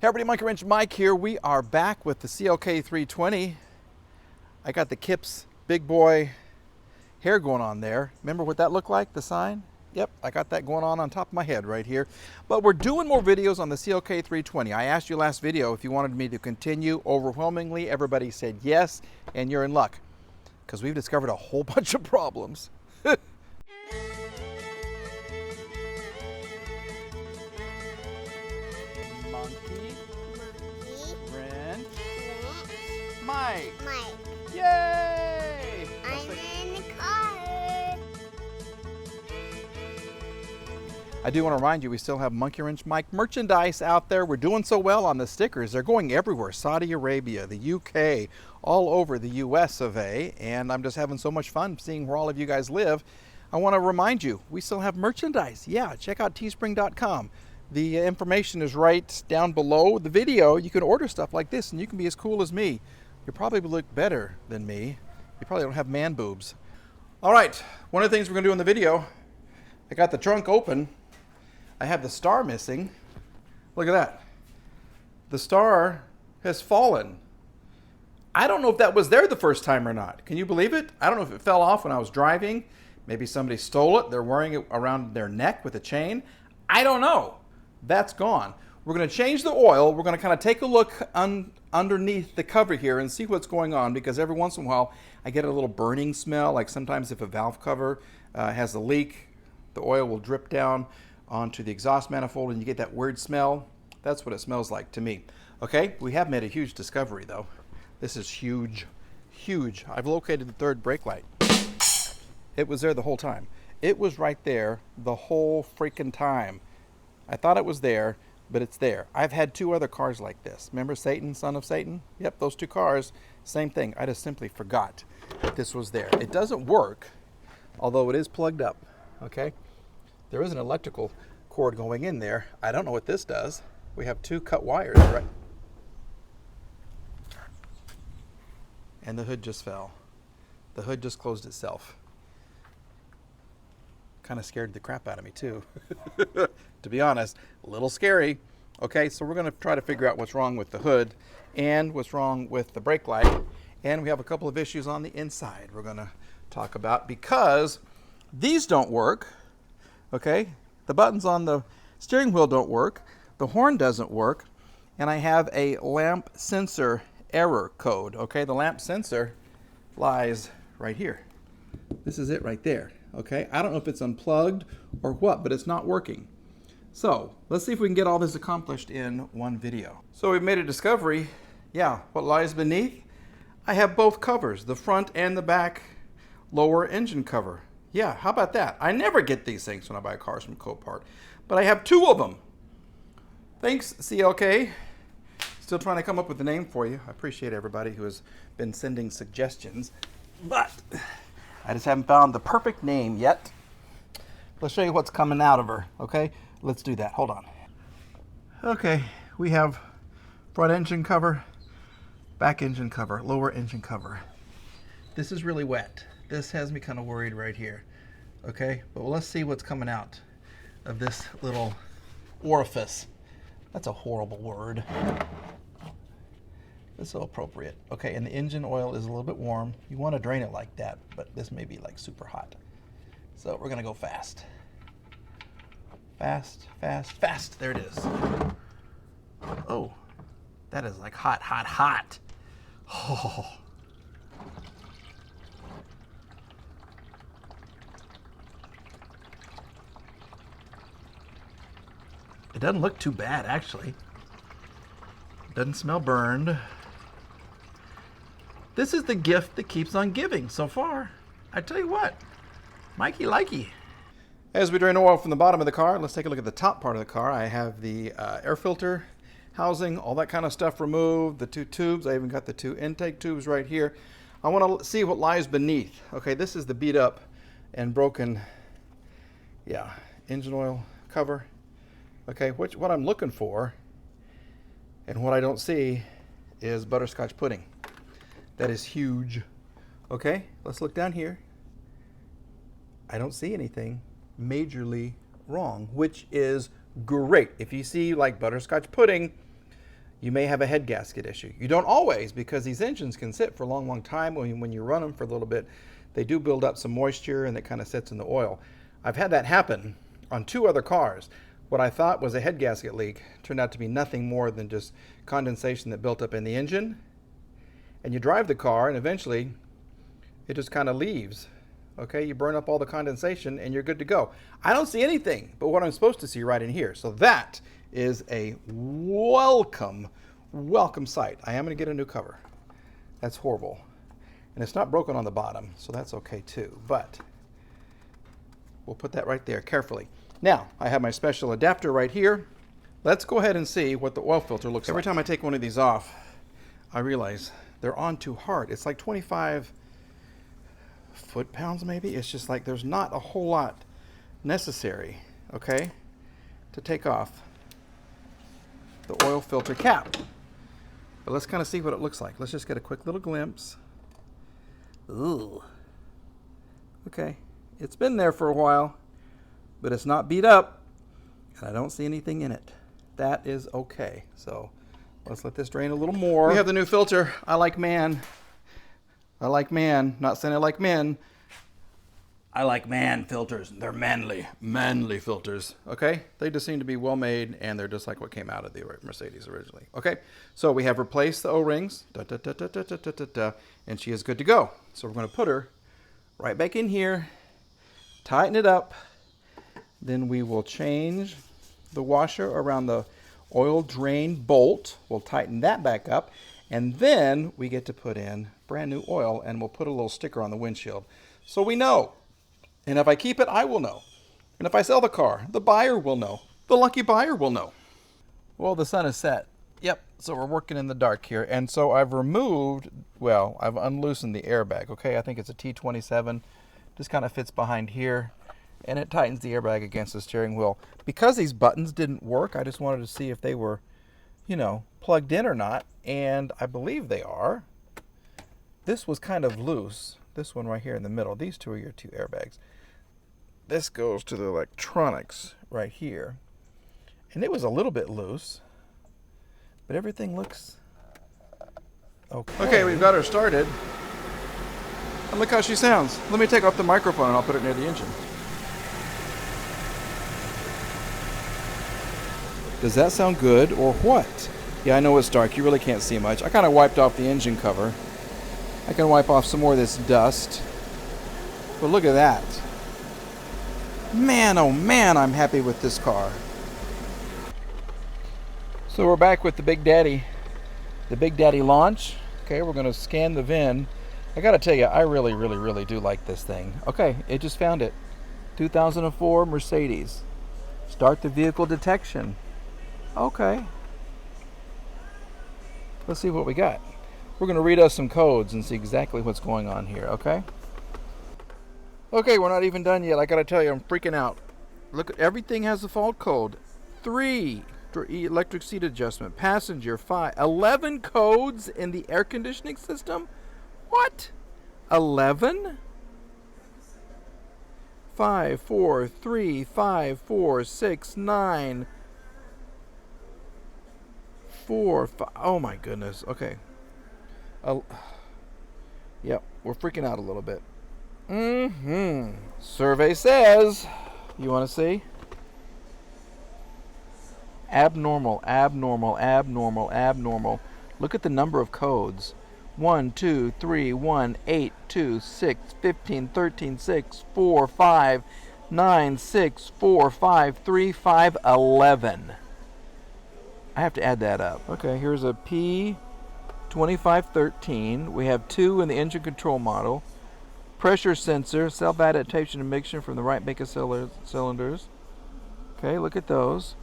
Hey everybody, Monkey Wrench Mike here. We are back with the CLK320. I got the Kips big boy hair going on there. Remember what that looked like, the sign? Yep, I got that going on top of my head right here. But we're doing more videos on the CLK320. I asked you last video if you wanted me to continue. Overwhelmingly, everybody said yes, and you're in luck because we've discovered a whole bunch of problems. Monkey Wrench Mike. Yay! I'm in the car. I do want to remind you, we still have Monkey Wrench Mike merchandise out there. We're doing so well on the stickers. They're going everywhere. Saudi Arabia, the UK, all over the US of A. And I'm just having so much fun seeing where all of you guys live. I want to remind you, we still have merchandise. Yeah, check out teespring.com. The information is right down below the video. You can order stuff like this and you can be as cool as me. You probably look better than me. You probably don't have man boobs. All right, one of the things we're gonna do in the video, I got the trunk open. I have the star missing. Look at that. The star has fallen. I don't know if that was there the first time or not. Can you believe it? I don't know if it fell off when I was driving. Maybe somebody stole it. They're wearing it around their neck with a chain. I don't know. That's gone. We're going to change the oil. We're going to kind of take a look underneath the cover here and see what's going on, because every once in a while I get a little burning smell. Like sometimes if a valve cover has a leak, the oil will drip down onto the exhaust manifold and you get that weird smell. That's what it smells like to me. Okay, we have made a huge discovery though. This is huge, huge. I've located the third brake light. It was there the whole time. It was right there the whole freaking time. I thought it was there, but it's there. I've had two other cars like this. Remember Satan, son of Satan? Yep, those two cars, same thing. I just simply forgot that this was there. It doesn't work, although it is plugged up, okay? There is an electrical cord going in there. I don't know what this does. We have two cut wires, right? And the hood just fell. The hood just closed itself. Kind of scared the crap out of me too. To be honest, a little scary. Okay, so we're going to try to figure out what's wrong with the hood and what's wrong with the brake light. And we have a couple of issues on the inside we're going to talk about, because these don't work. Okay, the buttons on the steering wheel don't work. The horn doesn't work. And I have a lamp sensor error code. Okay, the lamp sensor lies right here. This is it right there. Okay, I don't know if it's unplugged or what, but it's not working. So let's see if we can get all this accomplished in one video. So we've made a discovery. Yeah, what lies beneath? I have both covers, the front and the back lower engine cover. Yeah, how about that? I never get these things when I buy cars from Copart, but I have two of them. Thanks, CLK. Still trying to come up with a name for you. I appreciate everybody who has been sending suggestions, but I just haven't found the perfect name yet. Let's show you what's coming out of her, okay? Let's do that, hold on. Okay, we have front engine cover, back engine cover, lower engine cover. This is really wet. This has me kind of worried right here, okay? But let's see what's coming out of this little orifice. That's a horrible word. That's so appropriate. Okay, and the engine oil is a little bit warm. You want to drain it like that, but this may be like super hot. So we're gonna go fast. Fast, fast, fast. There it is. Oh, that is like hot, hot, hot. Oh. It doesn't look too bad, actually. It doesn't smell burned. This is the gift that keeps on giving so far. I tell you what, Mikey likey. As we drain oil from the bottom of the car, let's take a look at the top part of the car. I have the air filter housing, all that kind of stuff removed, the two tubes. I even got the two intake tubes right here. I want to see what lies beneath. Okay, this is the beat up and broken, yeah, engine oil cover. Okay, what I'm looking for and what I don't see is butterscotch pudding. That is huge. Okay, let's look down here. I don't see anything majorly wrong, which is great. If you see like butterscotch pudding, you may have a head gasket issue. You don't always, because these engines can sit for a long, long time. When you run them for a little bit, they do build up some moisture and it kind of sits in the oil. I've had that happen on 2 other cars. What I thought was a head gasket leak turned out to be nothing more than just condensation that built up in the engine. And you drive the car and eventually it just kind of leaves. Okay, you burn up all the condensation and you're good to go. I don't see anything but what I'm supposed to see right in here. So that is a welcome sight. I am going to get a new cover. That's horrible. And it's not broken on the bottom, so that's okay too. But we'll put that right there carefully. Now, I have my special adapter right here. Let's go ahead and see what the oil filter looks like. Every time I take one of these off, I realize they're on too hard. It's like 25 foot-pounds maybe. It's just like there's not a whole lot necessary, okay, to take off the oil filter cap. But let's kind of see what it looks like. Let's just get a quick little glimpse. Ooh. Okay, it's been there for a while, but it's not beat up, and I don't see anything in it. That is okay. So let's let this drain a little more. We have the new filter. I like man. I like man. Not saying I like men. I like man filters. They're manly filters. Okay? They just seem to be well made, and they're just like what came out of the Mercedes originally. Okay? So we have replaced the O-rings. And she is good to go. So we're going to put her right back in here, tighten it up. Then we will change the washer around the oil drain bolt. We'll tighten that back up. And then we get to put in brand new oil, and we'll put a little sticker on the windshield so we know. And if I keep it, I will know. And if I sell the car, the buyer will know. The lucky buyer will know. Well, the sun is set. Yep, so we're working in the dark here. And so I've removed, well, I've unloosened the airbag, okay? I think it's a T27. Just kind of fits behind here. And it tightens the airbag against the steering wheel. Because these buttons didn't work, I just wanted to see if they were, you know, plugged in or not. And I believe they are. This was kind of loose. This one right here in the middle. These two are your 2 airbags. This goes to the electronics right here. And it was a little bit loose. But everything looks okay. Okay, we've got her started. And look how she sounds. Let me take off the microphone and I'll put it near the engine. Does that sound good or what? Yeah, I know it's dark. You really can't see much. I kind of wiped off the engine cover. I can wipe off some more of this dust. But look at that. Man, oh man, I'm happy with this car. So we're back with the Big Daddy launch. Okay, we're going to scan the VIN. I got to tell you, I really do like this thing. Okay, it just found it. 2004 Mercedes. Start the vehicle detection. Okay. Let's see what we got. We're going to read us some codes and see exactly what's going on here, okay? Okay, we're not even done yet. I got to tell you, I'm freaking out. Look, everything has a fault code. 3, electric seat adjustment. Passenger, 5. 11 codes in the air conditioning system? What? 11? 5, 4, 3, 5, 4, 6, 9, 4, 5. Oh my goodness. Okay. Yep, we're freaking out a little bit. Survey says, you want to see? Abnormal. Look at the number of codes. 1, 2, 3, 1, 8, 2, 6, 15, 13, 6, 4, 5, 9, 6, 4, 5, 3, 5, 11. I have to add that up. Okay, here's a P2513. We have 2 in the engine control model. Pressure sensor, self-adaptation and mixture from the right bank of cylinders. Okay, look at those.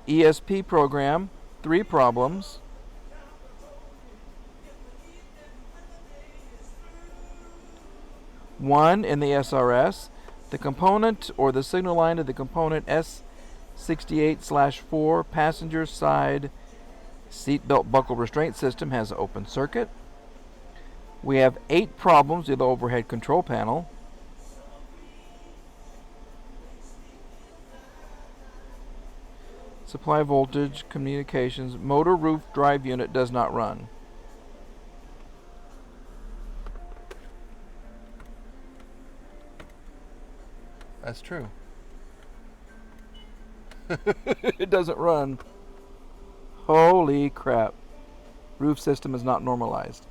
ESP program, 3 problems. One in the SRS. The component or the signal line to the component S68/4 passenger side seatbelt buckle restraint system has an open circuit. We have 8 problems with the overhead control panel. Supply voltage, communications, motor roof drive unit does not run. That's true. It doesn't run. Holy crap. Roof system is not normalized.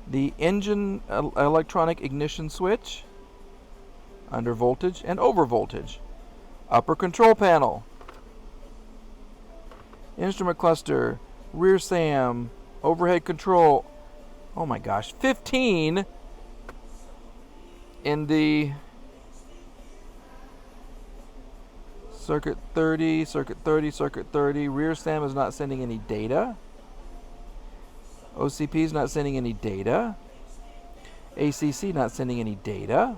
The engine electronic ignition switch, under voltage and over voltage. Upper control panel. Instrument cluster, rear SAM, overhead control. Oh my gosh, 15 in the circuit 30, circuit 30, circuit 30. Rear SAM is not sending any data. OCP is not sending any data. ACC not sending any data.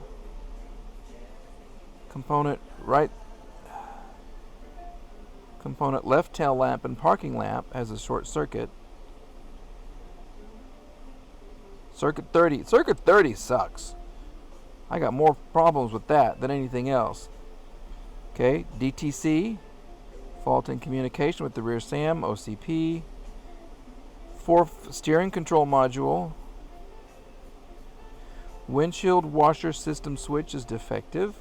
Component right. Component left tail lamp and parking lamp has a short circuit. Circuit 30. Circuit 30 sucks. I got more problems with that than anything else. Okay, DTC. Fault in communication with the rear SAM, OCP. Fourth steering control module. Windshield washer system switch is defective.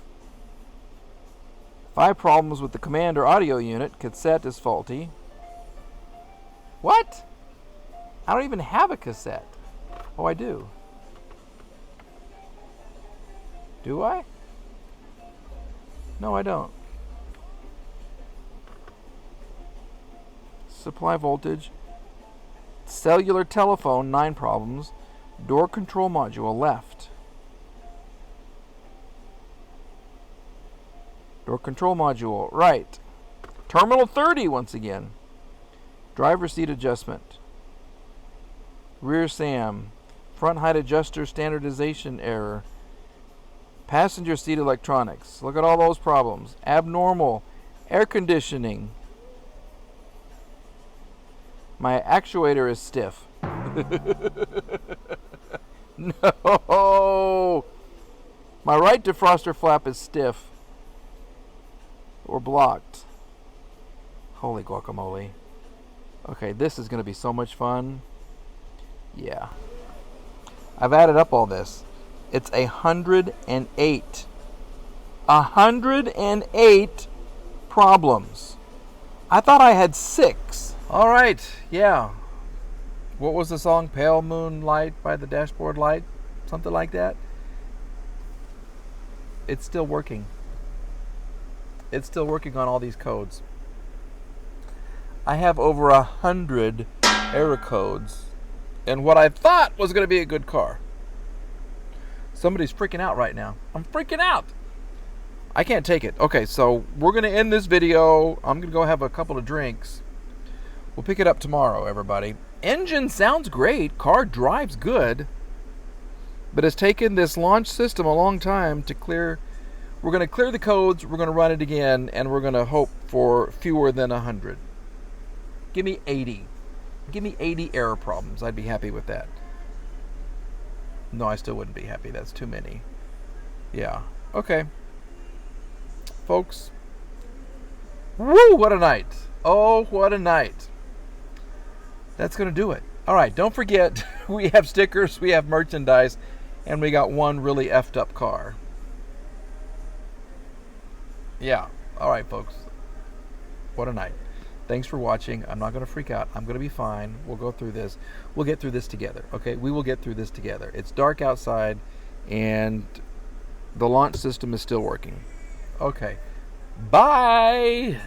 5 problems with the commander audio unit. Cassette is faulty. What? I don't even have a cassette. Oh, I do. Do I? No, I don't. Supply voltage. Cellular telephone, 9 problems. Door control module left. Door control module right. Terminal 30 once again. Driver seat adjustment. Rear SAM. Front height adjuster standardization error. Passenger seat electronics. Look at all those problems. Abnormal air conditioning. My actuator is stiff. No! My right defroster flap is stiff. Or blocked. Holy guacamole. Okay, this is going to be so much fun. Yeah. I've added up all this. It's 108. 108 problems. I thought I had 6. All right, yeah. What was the song? Pale Moonlight by the Dashboard Light? Something like that. It's still working. It's still working on all these codes. I have over 100 error codes in what I thought was going to be a good car. Somebody's freaking out right now. I'm freaking out. I can't take it. Okay, so we're going to end this video. I'm going to go have a couple of drinks. We'll pick it up tomorrow, everybody. Engine sounds great. Car drives good. But it's taken this launch system a long time to clear. We're going to clear the codes. We're going to run it again. And we're going to hope for fewer than 100. Give me 80. Give me 80 error problems. I'd be happy with that. No, I still wouldn't be happy. That's too many. Yeah. Okay. Folks. Woo, what a night. Oh, what a night. That's going to do it. All right, don't forget, we have stickers, we have merchandise, and we got one really effed up car. Yeah. All right, folks. What a night. Thanks for watching. I'm not going to freak out. I'm going to be fine. We'll go through this. We'll get through this together, okay? We will get through this together. It's dark outside, and the launch system is still working. Okay. Bye!